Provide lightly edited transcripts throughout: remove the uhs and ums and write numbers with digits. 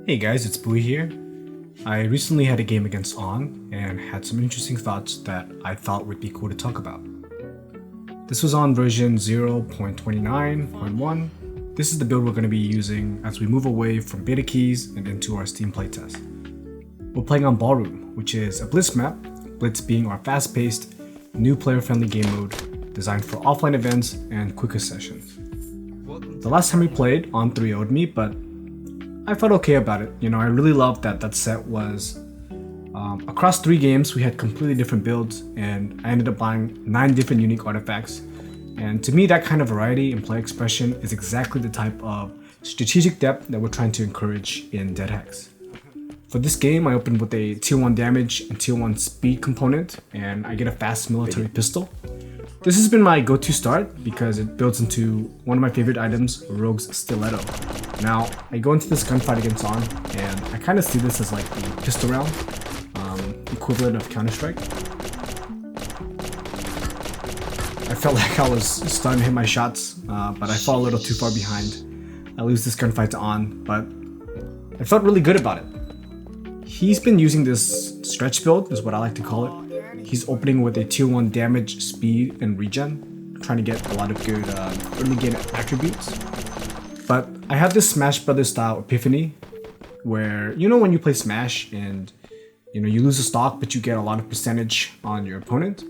Hey guys, it's Bui here. I recently had a game against On and had some interesting thoughts that I thought would be cool to talk about. This was on version 0.29.1. This is the build we're going to be using as we move away from beta keys and into our Steam playtest. We're playing on Ballroom, which is a Blitz map, Blitz being our fast-paced, new player-friendly game mode designed for offline events and quicker sessions. The last time we played, On 3-0'd me, but I felt okay about it. I really loved that set was across 3 games we had completely different builds, and I ended up buying 9 different unique artifacts. And to me, that kind of variety in play expression is exactly the type of strategic depth that we're trying to encourage in deadTalk. For this game, I opened with a tier 1 damage and tier 1 speed component, and I get a fast military pistol. This has been my go-to start because it builds into one of my favorite items, Rogue's Stiletto. Now, I go into this gunfight against On, and I kind of see this as like the pistol round, equivalent of Counter-Strike. I felt like I was starting to hit my shots, but I fall a little too far behind. I lose this gunfight to On, but I felt really good about it. He's been using this stretch build, is what I like to call it. He's opening with a tier 1 damage, speed, and regen, trying to get a lot of good early game attributes. But I have this Smash Brothers style epiphany, where when you play Smash and you lose a stock but you get a lot of percentage on your opponent.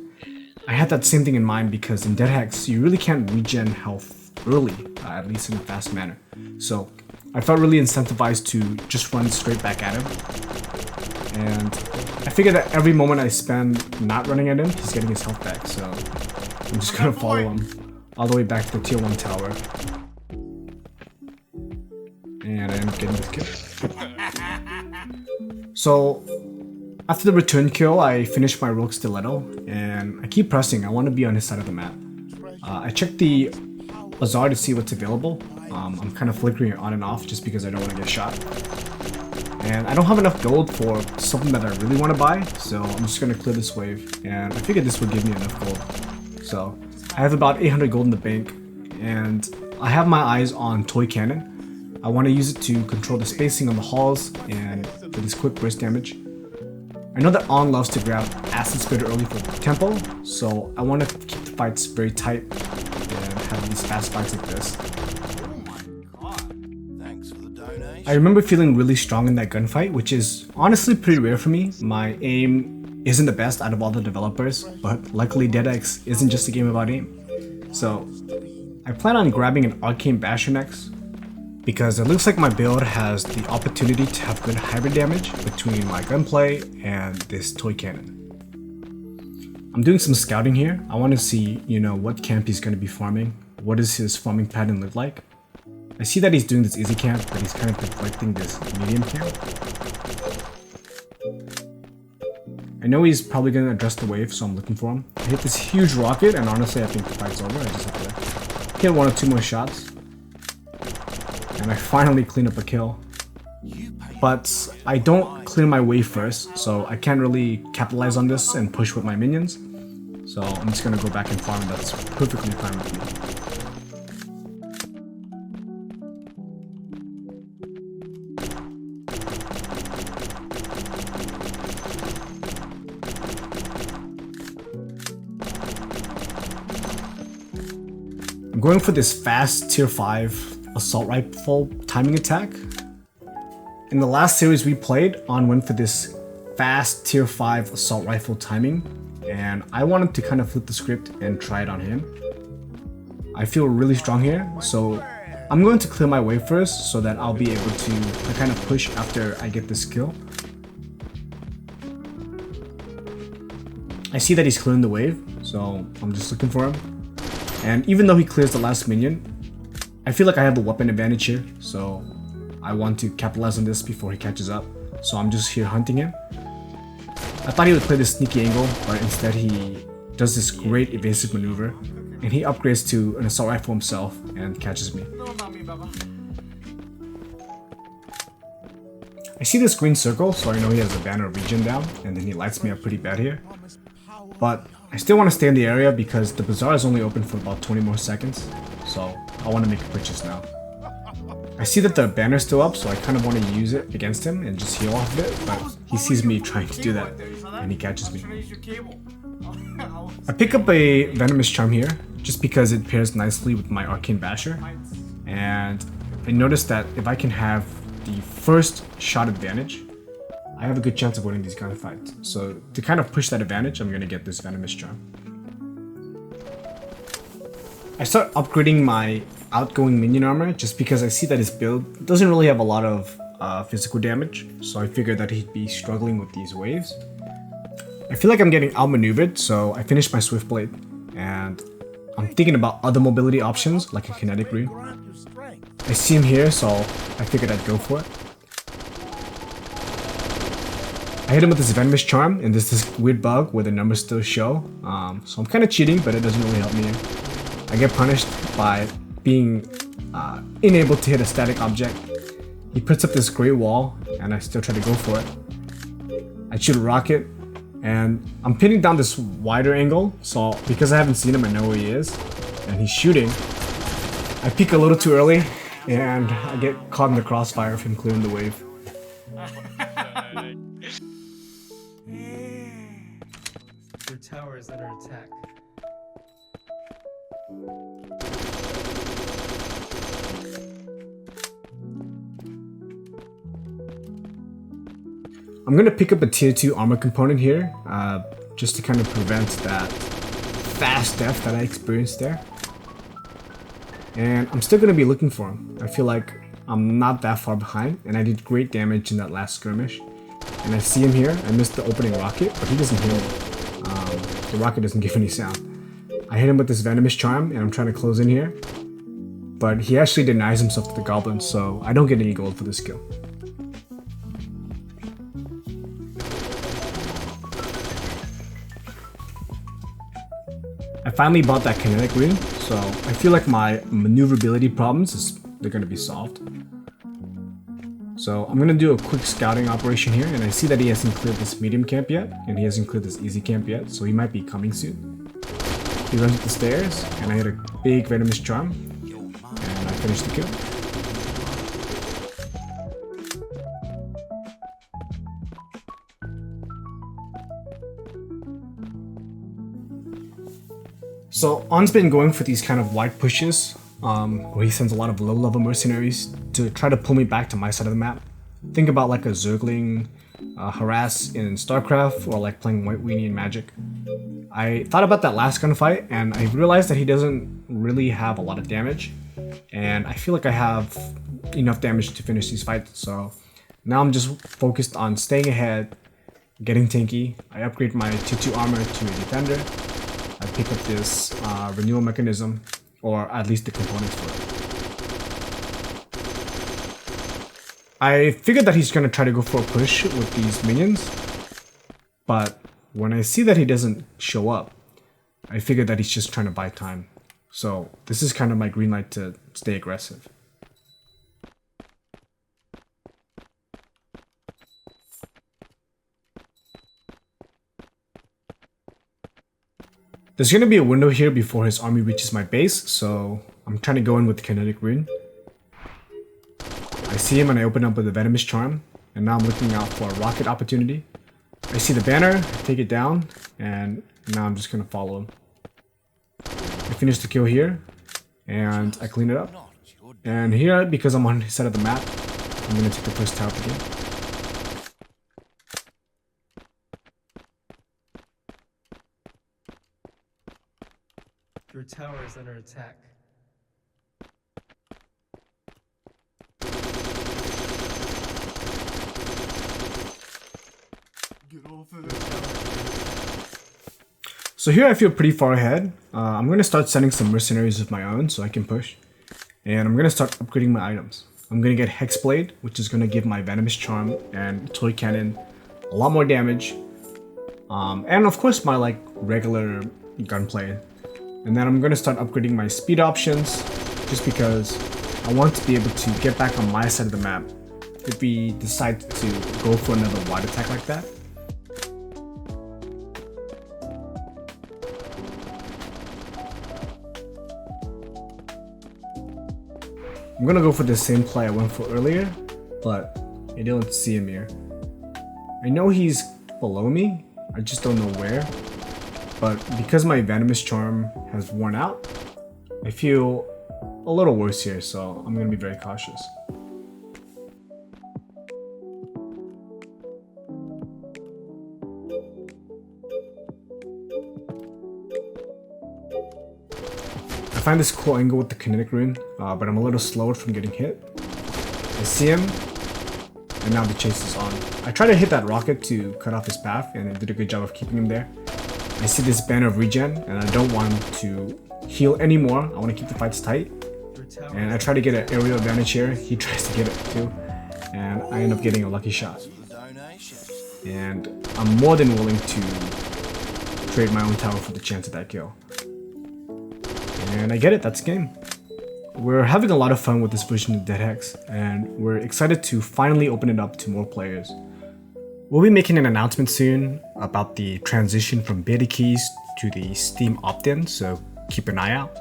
I had that same thing in mind because in deadTalk you really can't regen health early, at least in a fast manner. So I felt really incentivized to just run straight back at him. And I figured that every moment I spend not running at him, he's getting his health back, so I'm just gonna follow him all the way back to the tier 1 tower. And I end up getting this kill. So after the return kill, I finished my Rogue Stiletto, and I keep pressing. I want to be on his side of the map. I checked the bazaar to see what's available. I'm kind of flickering it on and off just because I don't want to get shot. And I don't have enough gold for something that I really want to buy, so I'm just going to clear this wave, and I figured this would give me enough gold. So I have about 800 gold in the bank, and I have my eyes on Toy Cannon. I want to use it to control the spacing on the halls and for this quick burst damage. I know that On loves to grab Acid Spitter early for tempo, so I want to keep the fights very tight and have these fast fights like this. I remember feeling really strong in that gunfight, which is honestly pretty rare for me. My aim isn't the best out of all the developers, but luckily deadTalk isn't just a game about aim. So I plan on grabbing an Arcane Basher next, because it looks like my build has the opportunity to have good hybrid damage between my gunplay and this toy cannon. I'm doing some scouting here. I want to see, what camp he's going to be farming. What does his farming pattern look like? I see that he's doing this easy camp, but he's kind of neglecting this medium camp. I know he's probably going to address the wave, so I'm looking for him. I hit this huge rocket, and honestly I think the fight's over. I just have to hit 1 or 2 more shots. And I finally clean up a kill. But I don't clear my wave first, so I can't really capitalize on this and push with my minions. So I'm just gonna go back and farm. That's perfectly fine with me. I'm going for this fast tier 5 assault rifle timing attack. In the last series we played, On went for this fast tier 5 assault rifle timing, and I wanted to kind of flip the script and try it on him. I feel really strong here, so I'm going to clear my wave first so that I'll be able to kind of push after I get this kill. I see that he's clearing the wave, so I'm just looking for him. And even though he clears the last minion, I feel like I have a weapon advantage here, so I want to capitalize on this before he catches up. So I'm just here hunting him. I thought he would play this sneaky angle, but instead he does this great evasive maneuver, and he upgrades to an assault rifle himself and catches me. I see this green circle, so I know he has a banner of regen down, and then he lights me up pretty bad here. But I still want to stay in the area because the bazaar is only open for about 20 more seconds, so I want to make a purchase now. I see that the banner's still up, so I kind of want to use it against him and just heal off of it, but he sees me trying to do that, and he catches me. I pick up a Venomous Charm here, just because it pairs nicely with my Arcane Basher, and I noticed that if I can have the first shot advantage, I have a good chance of winning these gunfights. So to kind of push that advantage, I'm going to get this Venomous Charm. I start upgrading my outgoing minion armor just because I see that his build doesn't really have a lot of physical damage, so I figured that he'd be struggling with these waves. I feel like I'm getting outmaneuvered, so I finished my Swift Blade, and I'm thinking about other mobility options like a Kinetic Rune. I see him here, so I figured I'd go for it. I hit him with this Venomous Charm, and there's this weird bug where the numbers still show, so I'm kind of cheating, but it doesn't really help me. I get punished by being unable to hit a static object. He puts up this great wall, and I still try to go for it. I shoot a rocket, and I'm pinning down this wider angle, so because I haven't seen him, I know where he is, and he's shooting. I peek a little too early, and I get caught in the crossfire of him clearing the wave. Your tower is under attack. I'm gonna pick up a tier 2 armor component here, just to kind of prevent that fast death that I experienced there. And I'm still gonna be looking for him. I feel like I'm not that far behind, and I did great damage in that last skirmish. And I see him here. I missed the opening rocket, but he doesn't hear me. The rocket doesn't give any sound. I hit him with this Venomous Charm, and I'm trying to close in here. But he actually denies himself to the goblin, so I don't get any gold for this kill. I finally bought that Kinetic Rune, so I feel like my maneuverability problems they're gonna be solved. So I'm gonna do a quick scouting operation here, and I see that he hasn't cleared this medium camp yet, and he hasn't cleared this easy camp yet, so he might be coming soon. He runs up the stairs, and I hit a big Venomous Charm, and I finish the kill. So On's been going for these kind of wide pushes, where he sends a lot of low-level mercenaries to try to pull me back to my side of the map. Think about like a Zergling harass in StarCraft, or like playing White Weenie in Magic. I thought about that last gunfight, and I realized that he doesn't really have a lot of damage, and I feel like I have enough damage to finish these fights, so now I'm just focused on staying ahead, getting tanky. I upgrade my tier 2 armor to a defender. I pick up this renewal mechanism, or at least the components for it. I figured that he's gonna try to go for a push with these minions, but when I see that he doesn't show up, I figured that he's just trying to buy time. So this is kind of my green light to stay aggressive. There's gonna be a window here before his army reaches my base, so I'm trying to go in with the Kinetic Rune. I see him and I open up with the Venomous Charm, and now I'm looking out for a rocket opportunity. I see the banner, I take it down, and now I'm just gonna follow him. I finish the kill here, and I clean it up. And here, because I'm on his side of the map, I'm gonna take the first tower again. Your tower is under attack. Get off of it. So here I feel pretty far ahead. I'm gonna start sending some mercenaries of my own so I can push. And I'm gonna start upgrading my items. I'm gonna get Hexblade, which is gonna give my Venomous Charm and Toy Cannon a lot more damage. And of course my like regular gunplay. And then I'm gonna start upgrading my speed options, just because I want to be able to get back on my side of the map if we decide to go for another wide attack like that. I'm gonna go for the same play I went for earlier, but I don't see him here. I know he's below me, I just don't know where. But because my venomous charm has worn out, I feel a little worse here, so I'm gonna be very cautious. I find this cool angle with the kinetic rune, but I'm a little slowed from getting hit. I see him, and now the chase is on. I try to hit that rocket to cut off his path, and it did a good job of keeping him there. I see this banner of regen, and I don't want to heal anymore. I want to keep the fights tight. And I try to get an aerial advantage here. He tries to get it too. And I end up getting a lucky shot. And I'm more than willing to trade my own tower for the chance of that kill. And I get it, that's game. We're having a lot of fun with this version of deadHex, and we're excited to finally open it up to more players. We'll be making an announcement soon about the transition from beta keys to the Steam opt-in, so keep an eye out.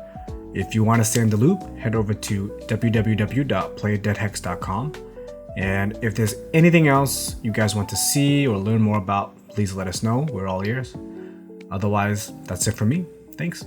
If you want to stay in the loop, head over to www.playdeadhex.com. And if there's anything else you guys want to see or learn more about, please let us know. We're all ears. Otherwise, that's it for me. Thanks.